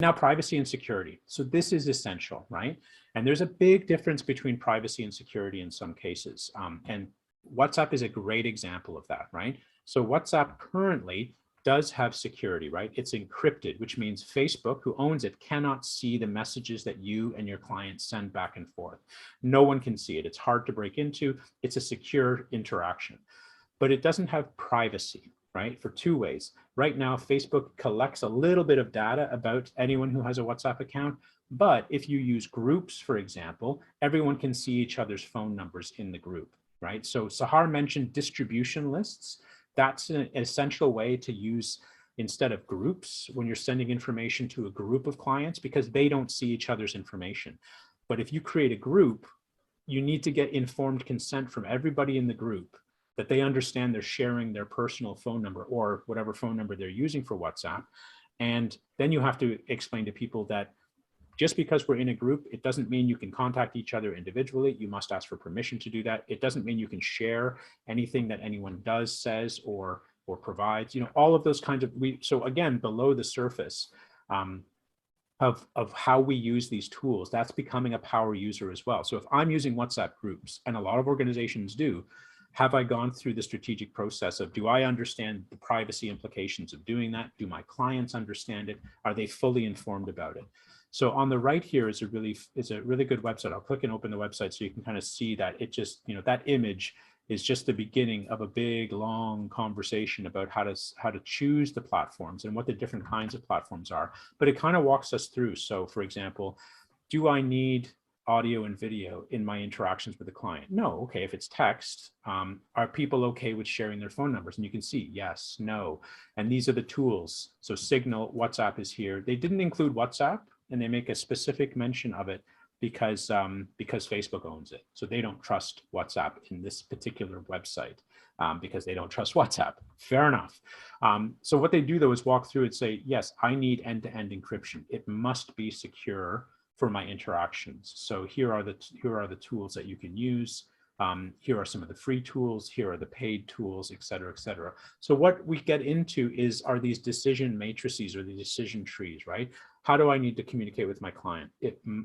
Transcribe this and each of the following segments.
Now, privacy and security. So this is essential, right? And there's a big difference between privacy and security in some cases. And WhatsApp is a great example of that, right? So WhatsApp currently does have security, right? It's encrypted, which means Facebook, who owns it, cannot see the messages that you and your clients send back and forth. No one can see it. It's hard to break into. It's a secure interaction, but it doesn't have privacy, right? For two ways. Right now, Facebook collects a little bit of data about anyone who has a WhatsApp account, but if you use groups, for example, everyone can see each other's phone numbers in the group, right? So Sahar mentioned distribution lists. That's an essential way to use, instead of groups, when you're sending information to a group of clients, because they don't see each other's information. But if you create a group, you need to get informed consent from everybody in the group that they understand they're sharing their personal phone number or whatever phone number they're using for WhatsApp. And then you have to explain to people that just because we're in a group, it doesn't mean you can contact each other individually. You must ask for permission to do that. It doesn't mean you can share anything that anyone does, says, or provides, all of those kinds of, so again, below the surface, of how we use these tools, that's becoming a power user as well. So if I'm using WhatsApp groups, and a lot of organizations do, have I gone through the strategic process of, do I understand the privacy implications of doing that? Do my clients understand it? Are they fully informed about it? So on the right here is a really good website. I'll click and open the website so you can kind of see that it just, that image is just the beginning of a big, long conversation about how to choose the platforms and what the different kinds of platforms are. But it kind of walks us through. So for example, do I need audio and video in my interactions with the client? No. Okay, if it's text, are people okay with sharing their phone numbers? And you can see yes, no. And these are the tools. So Signal, WhatsApp is here. They didn't include WhatsApp, and they make a specific mention of it because Facebook owns it. So they don't trust WhatsApp in this particular website because they don't trust WhatsApp. Fair enough. So what they do though is walk through and say, yes, I need end-to-end encryption. It must be secure for my interactions. So here are the tools that you can use. Here are some of the free tools. Here are the paid tools, et cetera, et cetera. So what we get into are these decision matrices or the decision trees, right? How do I need to communicate with my client?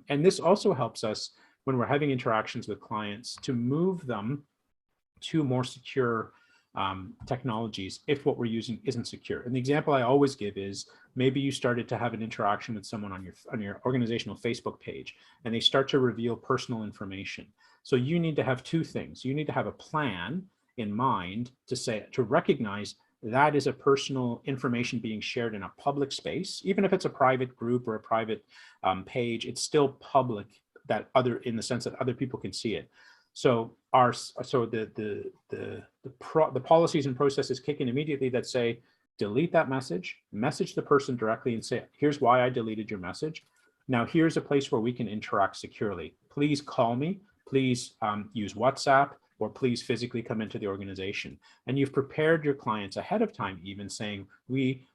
And this also helps us when we're having interactions with clients to move them to more secure technologies if what we're using isn't secure. And the example I always give is, maybe you started to have an interaction with someone on your organizational Facebook page, and they start to reveal personal information. So you need to have two things. You need to have a plan in mind to recognize that is a personal information being shared in a public space. Even if it's a private group or a private page, it's still public, in the sense that other people can see it. So the policies and processes kick in immediately that say, delete that message the person directly and say, here's why I deleted your message. Now here's a place where we can interact securely. Please call me, please use WhatsApp, or please physically come into the organization. And you've prepared your clients ahead of time, even saying, we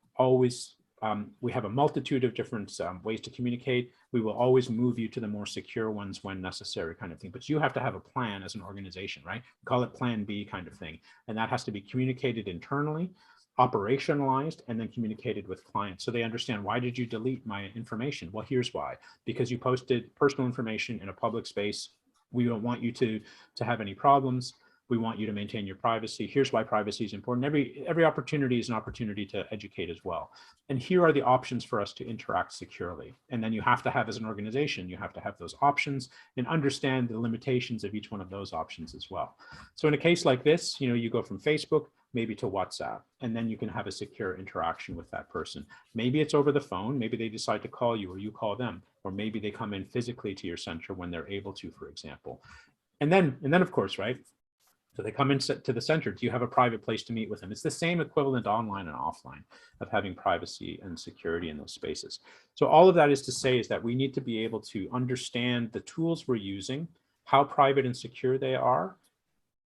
have a multitude of different ways to communicate. We will always move you to the more secure ones when necessary, kind of thing. But you have to have a plan as an organization, right? We call it Plan B kind of thing. And that has to be communicated internally, operationalized, and then communicated with clients. So they understand, why did you delete my information? Well, here's why. Because you posted personal information in a public space. We don't want you to have any problems. We want you to maintain your privacy. Here's why privacy is important. Every opportunity is an opportunity to educate as well. And here are the options for us to interact securely. And then you have to have, as an organization, you have to have those options and understand the limitations of each one of those options as well. So in a case like this, you go from Facebook maybe to WhatsApp, and then you can have a secure interaction with that person. Maybe it's over the phone. Maybe they decide to call you or you call them, or maybe they come in physically to your center when they're able to, for example. And then of course, right? So they come into the center. Do you have a private place to meet with them? It's the same equivalent online and offline of having privacy and security in those spaces. So all of that is to say is that we need to be able to understand the tools we're using, how private and secure they are.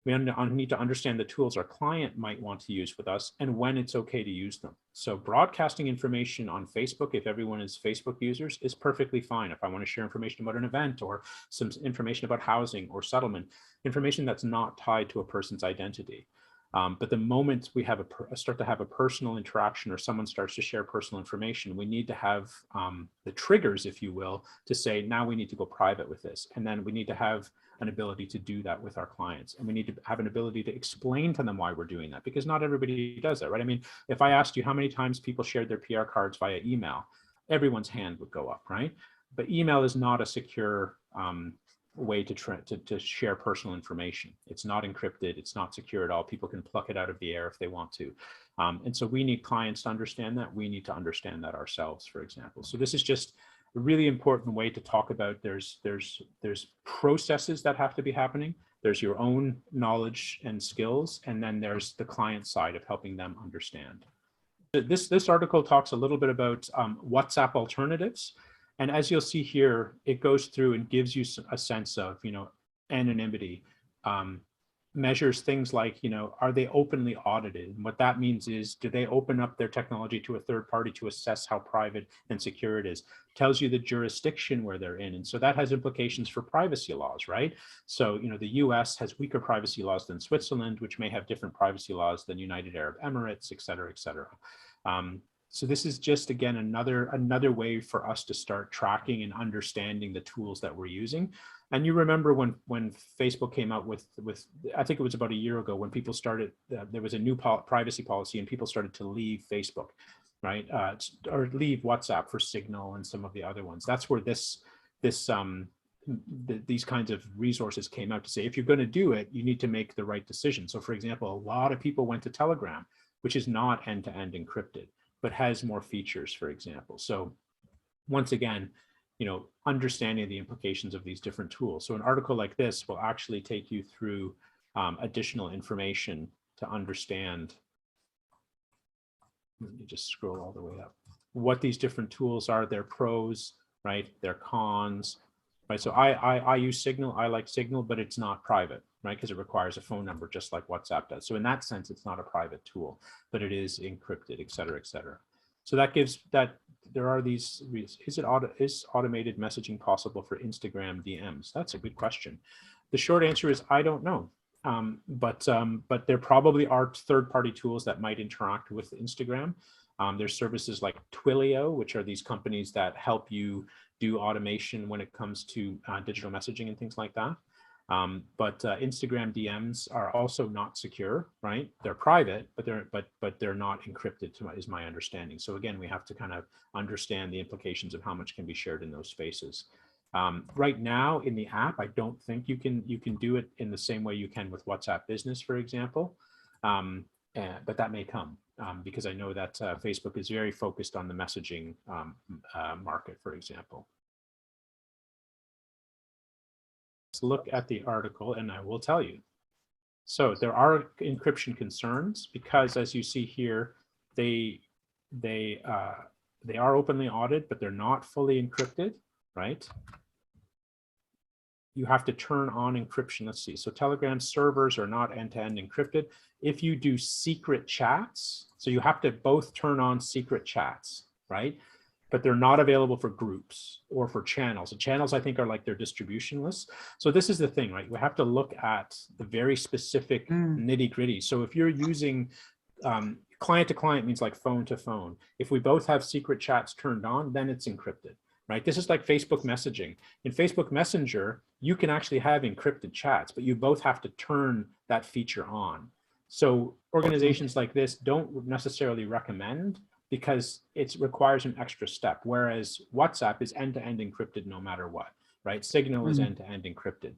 We need to understand the tools our client might want to use with us and when it's okay to use them. So broadcasting information on Facebook, if everyone is Facebook users, is perfectly fine. If I want to share information about an event or some information about housing or settlement, information that's not tied to a person's identity. But the moment we have start to have a personal interaction or someone starts to share personal information, we need to have the triggers, if you will, to say, now we need to go private with this. And then we need to have an ability to do that with our clients. And we need to have an ability to explain to them why we're doing that, because not everybody does that, right? I mean, if I asked you how many times people shared their PR cards via email, everyone's hand would go up, right? But email is not a secure way to share personal information. It's not encrypted. It's not secure at all. People can pluck it out of the air if they want to. And so we need clients to understand that. We need to understand that ourselves, for example. So this is just a really important way to talk about there's processes that have to be happening. There's your own knowledge and skills, and then there's the client side of helping them understand. This article talks a little bit about WhatsApp alternatives. And as you'll see here, it goes through and gives you a sense of, anonymity, measures things like, are they openly audited? And what that means is, do they open up their technology to a third party to assess how private and secure it is? Tells you the jurisdiction where they're in. And so that has implications for privacy laws, right? So, the US has weaker privacy laws than Switzerland, which may have different privacy laws than United Arab Emirates, et cetera, et cetera. So this is just, again, another way for us to start tracking and understanding the tools that we're using. And you remember when Facebook came out with, I think it was about a year ago, when people started, there was a new privacy policy and people started to leave Facebook, right? Or leave WhatsApp for Signal and some of the other ones. That's where these kinds of resources came out to say, if you're going to do it, you need to make the right decision. So for example, a lot of people went to Telegram, which is not end-to-end encrypted, but has more features, for example. So once again, understanding the implications of these different tools. So an article like this will actually take you through additional information to understand. Let me just scroll all the way up. What these different tools are, their pros, right? Their cons, right? So I use Signal, I like Signal, but it's not private, right? Because it requires a phone number just like WhatsApp does. So in that sense, it's not a private tool, but it is encrypted, et cetera, et cetera. So that gives that there are these, is automated messaging possible for Instagram DMs? That's a good question. The short answer is, I don't know. But there probably are third-party tools that might interact with Instagram. There's services like Twilio, which are these companies that help you do automation when it comes to digital messaging and things like that. But Instagram DMs are also not secure, right? They're private, but they're not encrypted, is my understanding. So again, we have to kind of understand the implications of how much can be shared in those spaces. Right now in the app, I don't think you can do it in the same way you can with WhatsApp Business, for example. But that may come because I know that Facebook is very focused on the messaging market, for example. Let's look at the article and I will tell you. So there are encryption concerns because, as you see here, they are openly audited, but they're not fully encrypted, right? You have to turn on encryption. Let's see. So Telegram servers are not end-to-end encrypted. If you do secret chats, so you have to both turn on secret chats, right? But they're not available for groups or for channels. The channels, I think, are like their distribution lists. So this is the thing, right? We have to look at the very specific nitty-gritty. So if you're using client to client, means like phone to phone. If we both have secret chats turned on, then it's encrypted, right? This is like Facebook messaging. In Facebook Messenger, you can actually have encrypted chats, but you both have to turn that feature on. So organizations like this don't necessarily recommend, because it requires an extra step, whereas WhatsApp is end-to-end encrypted no matter what, right? Signal is end-to-end encrypted.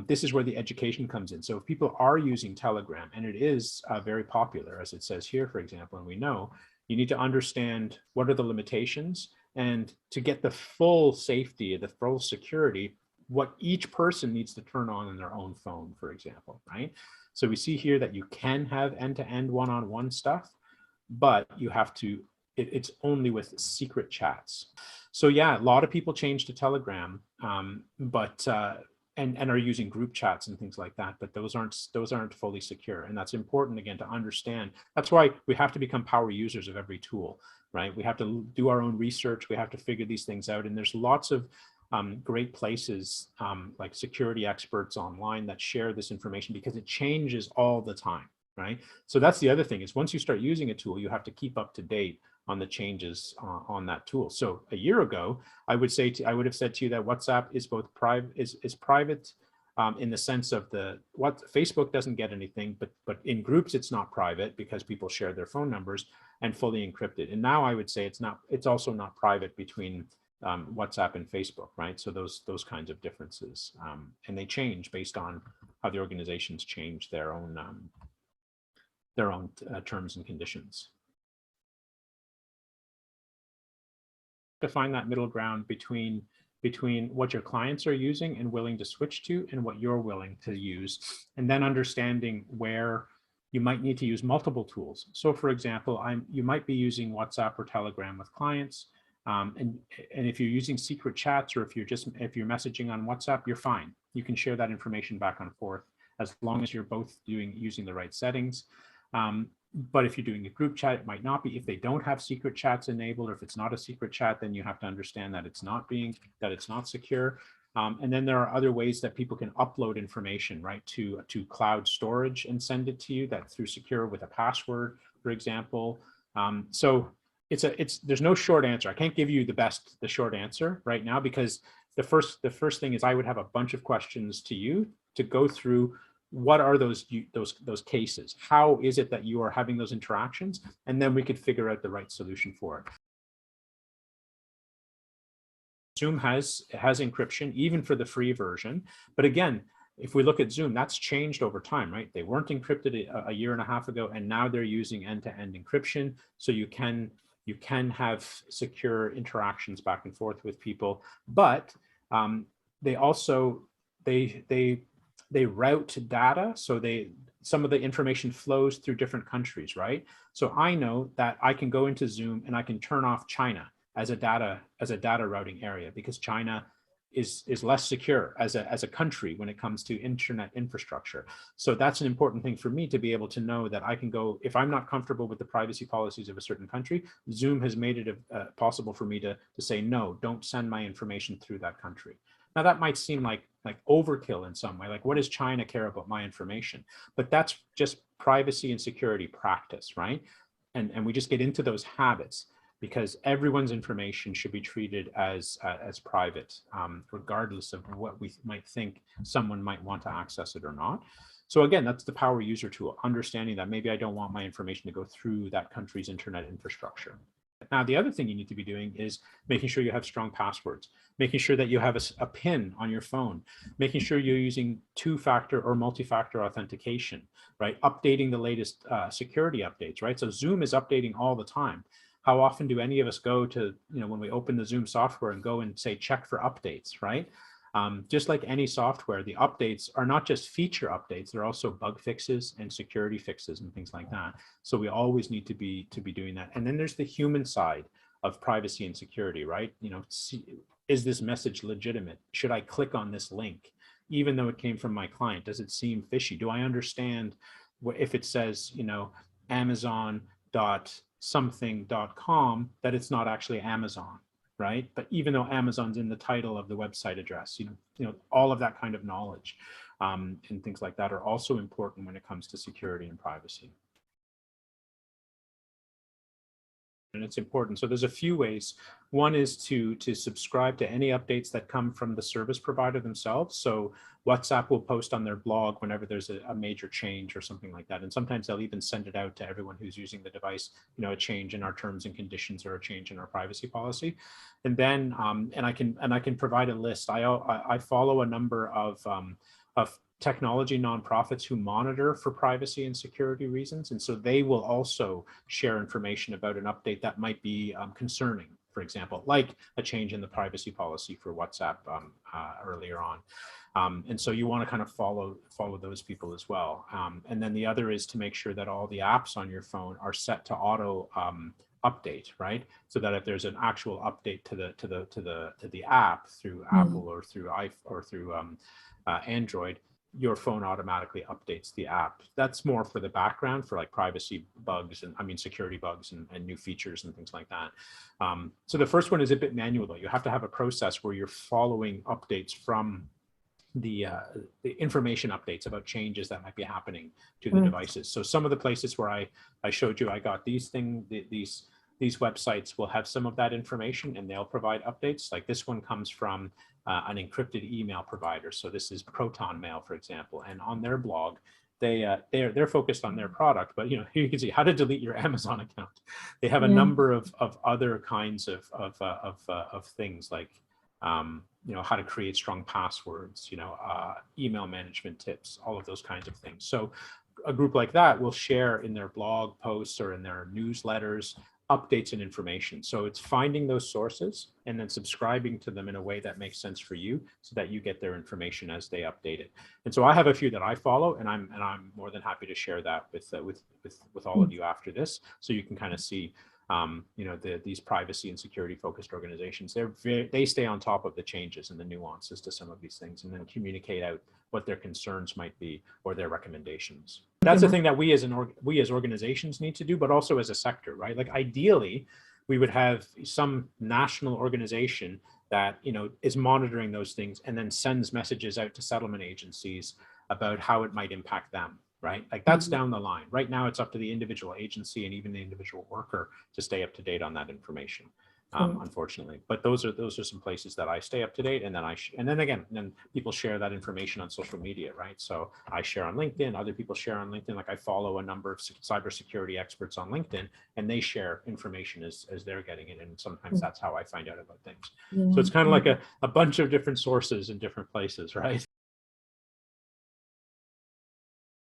This is where the education comes in. So if people are using Telegram, and it is very popular, as it says here, for example, and we know, you need to understand what are the limitations, and to get the full safety, the full security, what each person needs to turn on in their own phone, for example, right? So we see here that you can have end-to-end one-on-one stuff, but you have to, it's only with secret chats. So yeah, a lot of people change to Telegram, and are using group chats and things like that, but those aren't fully secure. And that's important, again, to understand. That's why we have to become power users of every tool, right? We have to do our own research. We have to figure these things out. And there's lots of great places like security experts online that share this information, because it changes all the time. right? So that's the other thing is once you start using a tool, you have to keep up to date on the changes on that tool. So a year ago, I would have said to you that WhatsApp is both private in the sense of what Facebook doesn't get anything, but in groups it's not private because people share their phone numbers, and fully encrypted. And now I would say it's also not private between WhatsApp and Facebook, right? So those kinds of differences, and they change based on how the organizations change their own terms and conditions. To find that middle ground between what your clients are using and willing to switch to and what you're willing to use, and then understanding where you might need to use multiple tools. So for example, you might be using WhatsApp or Telegram with clients, and if you're using secret chats, or if you're messaging on WhatsApp, you're fine. You can share that information back and forth as long as you're both using the right settings. But if you're doing a group chat, it might not be. If they don't have secret chats enabled, or if it's not a secret chat, then you have to understand that it's not secure. And then there are other ways that people can upload information, right, to cloud storage and send it to you, that through secure with a password, for example. So there's no short answer. I can't give you the short answer right now, because the first thing is I would have a bunch of questions to you to go through. What are those cases? How is it that you are having those interactions? And then we could figure out the right solution for it. Zoom has encryption, even for the free version. But again, if we look at Zoom, that's changed over time, right? They weren't encrypted a year and a half ago, and now they're using end-to-end encryption. So you can have secure interactions back and forth with people. But they also, they route data, so some of the information flows through different countries, right? So I know that I can go into Zoom and I can turn off China as a data routing area, because China is less secure as a country when it comes to internet infrastructure. So that's an important thing for me to be able to know, that I can go, if I'm not comfortable with the privacy policies of a certain country, Zoom has made it possible for me to say, no, don't send my information through that country. Now that might seem like overkill in some way, like what does China care about my information? But that's just privacy and security practice, right? And we just get into those habits, because everyone's information should be treated as private, regardless of what we might think someone might want to access it or not. So again, that's the power user tool, understanding that maybe I don't want my information to go through that country's internet infrastructure. Now, the other thing you need to be doing is making sure you have strong passwords, making sure that you have a PIN on your phone, making sure you're using two-factor or multi-factor authentication, right? Updating the latest security updates, right? So Zoom is updating all the time. How often do any of us go to, when we open the Zoom software and go and say, check for updates, right? Just like any software, the updates are not just feature updates, they're also bug fixes and security fixes and things like that. So we always need to be doing that. And then there's the human side of privacy and security, right? Is this message legitimate? Should I click on this link? Even though it came from my client, does it seem fishy? Do I understand if it says, Amazon.something.com, that it's not actually Amazon? Right? But even though Amazon's in the title of the website address, all of that kind of knowledge and things like that are also important when it comes to security and privacy. And it's important. So there's a few ways. One is to subscribe to any updates that come from the service provider themselves. So WhatsApp will post on their blog whenever there's a major change or something like that. And sometimes they'll even send it out to everyone who's using the device, a change in our terms and conditions or a change in our privacy policy. And then, and I can provide a list. I follow a number of technology nonprofits who monitor for privacy and security reasons. And so they will also share information about an update that might be concerning, for example, like a change in the privacy policy for WhatsApp earlier on. And so you want to kind of follow those people as well. And then the other is to make sure that all the apps on your phone are set to auto update, right? So that if there's an actual update to the app through Apple or through Android, your phone automatically updates the app. That's more for the background, for like privacy bugs and security bugs and new features and things like that. So the first one is a bit manual though. You have to have a process where you're following updates from the information updates about changes that might be happening to the devices. So some of the places where I showed you I got these websites will have some of that information and they'll provide updates. Like this one comes from an encrypted email provider. So this is Proton Mail, for example, and on their blog, they're focused on their product, but you know, here you can see how to delete your Amazon account. They have a number of other kinds of things like you know, how to create strong passwords, you know, email management tips, all of those kinds of things. So a group like that will share in their blog posts or in their newsletters updates and information. So it's finding those sources and then subscribing to them in a way that makes sense for you so that you get their information as they update it. And so I have a few that I follow, and I'm more than happy to share that with all of you after this, so you can kind of see you know, these privacy and security focused organizations, they stay on top of the changes and the nuances to some of these things and then communicate out what their concerns might be or their recommendations. That's the thing that we as organizations need to do, but also as a sector, right? Like ideally, we would have some national organization that, you know, is monitoring those things and then sends messages out to settlement agencies about how it might impact them. Right? Like that's down the line. Right now, it's up to the individual agency and even the individual worker to stay up to date on that information, unfortunately. But those are some places that I stay up to date, and then people share that information on social media, right? So I share on LinkedIn, other people share on LinkedIn. Like I follow a number of cybersecurity experts on LinkedIn, and they share information as they're getting it, and sometimes that's how I find out about things. So it's kind of like a bunch of different sources in different places, right?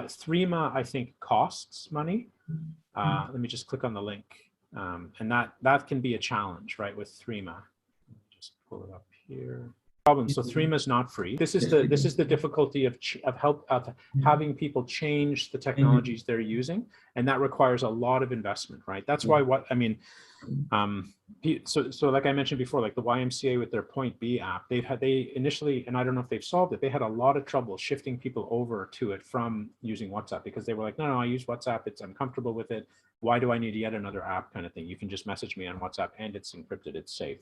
Threema, I think, costs money. Let me just click on the link. And that can be a challenge, right, with Threema. Just pull it up here. So Threema is not free. This is the difficulty of having people change the technologies they're using, and that requires a lot of investment, right? That's why so like I mentioned before, like the YMCA with their Point B app, they initially, and I don't know if they've solved it, they had a lot of trouble shifting people over to it from using WhatsApp, because they were like, no, I use WhatsApp, I'm comfortable with it. Why do I need yet another app kind of thing? You can just message me on WhatsApp and it's encrypted, it's safe.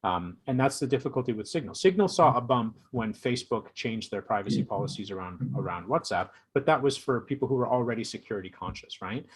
And that's the difficulty with Signal. Signal saw a bump when Facebook changed their privacy policies around WhatsApp, but that was for people who were already security conscious, right?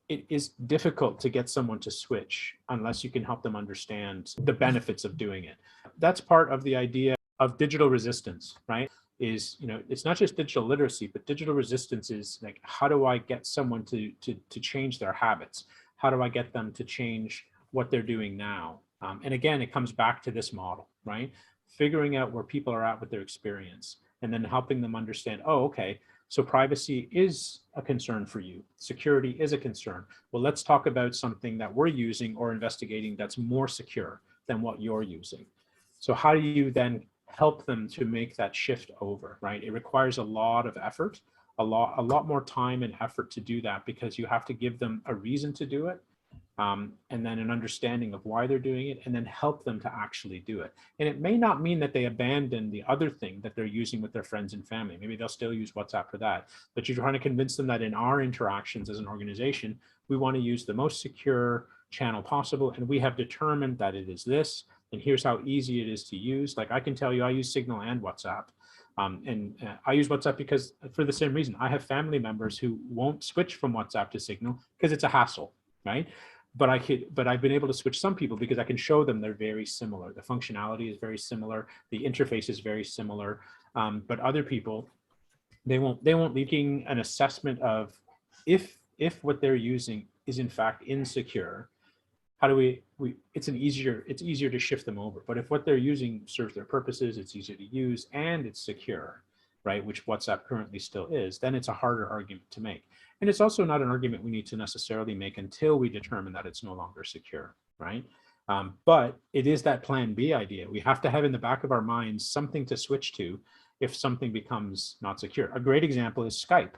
It is difficult to get someone to switch unless you can help them understand the benefits of doing it. That's part of the idea of digital resistance, right? Is, you know, it's not just digital literacy, but digital resistance is like, how do I get someone to change their habits? How do I get them to change what they're doing now? And again, it comes back to this model, right? Figuring out where people are at with their experience and then helping them understand, oh, okay, so privacy is a concern for you. Security is a concern. Well, let's talk about something that we're using or investigating that's more secure than what you're using. So how do you then help them to make that shift over, right? It requires a lot of effort, a lot more time and effort to do that, because you have to give them a reason to do it. And then an understanding of why they're doing it, and then help them to actually do it. And it may not mean that they abandon the other thing that they're using with their friends and family. Maybe they'll still use WhatsApp for that, but you're trying to convince them that in our interactions as an organization, we want to use the most secure channel possible. And we have determined that it is this, and here's how easy it is to use. Like I can tell you, I use Signal and WhatsApp. I use WhatsApp because for the same reason, I have family members who won't switch from WhatsApp to Signal because it's a hassle, right? But I've been able to switch some people because I can show them they're very similar. The functionality is very similar. The interface is very similar. But other people, they won't leaking an assessment of if what they're using is in fact insecure. How do it's easier to shift them over. But if what they're using serves their purposes, it's easier to use, and it's secure, right, which WhatsApp currently still is, then it's a harder argument to make. And it's also not an argument we need to necessarily make until we determine that it's no longer secure, right? But it is that plan B idea. We have to have in the back of our minds something to switch to if something becomes not secure. A great example is Skype.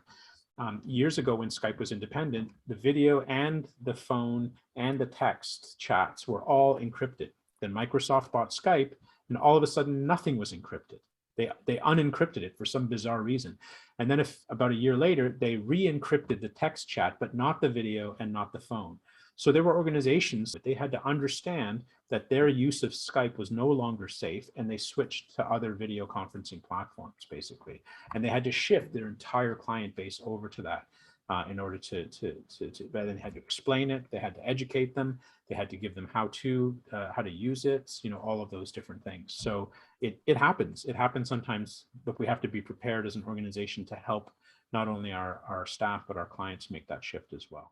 Years ago when Skype was independent, the video and the phone and the text chats were all encrypted. Then Microsoft bought Skype, and all of a sudden nothing was encrypted. They unencrypted it for some bizarre reason. And then about a year later, they re-encrypted the text chat, but not the video and not the phone. So there were organizations that they had to understand that their use of Skype was no longer safe, and they switched to other video conferencing platforms, basically. And they had to shift their entire client base over to that in order but they had to explain it, they had to educate them, they had to give them how to use it, all of those different things. So it happens. It happens sometimes, but we have to be prepared as an organization to help not only our staff, but our clients make that shift as well.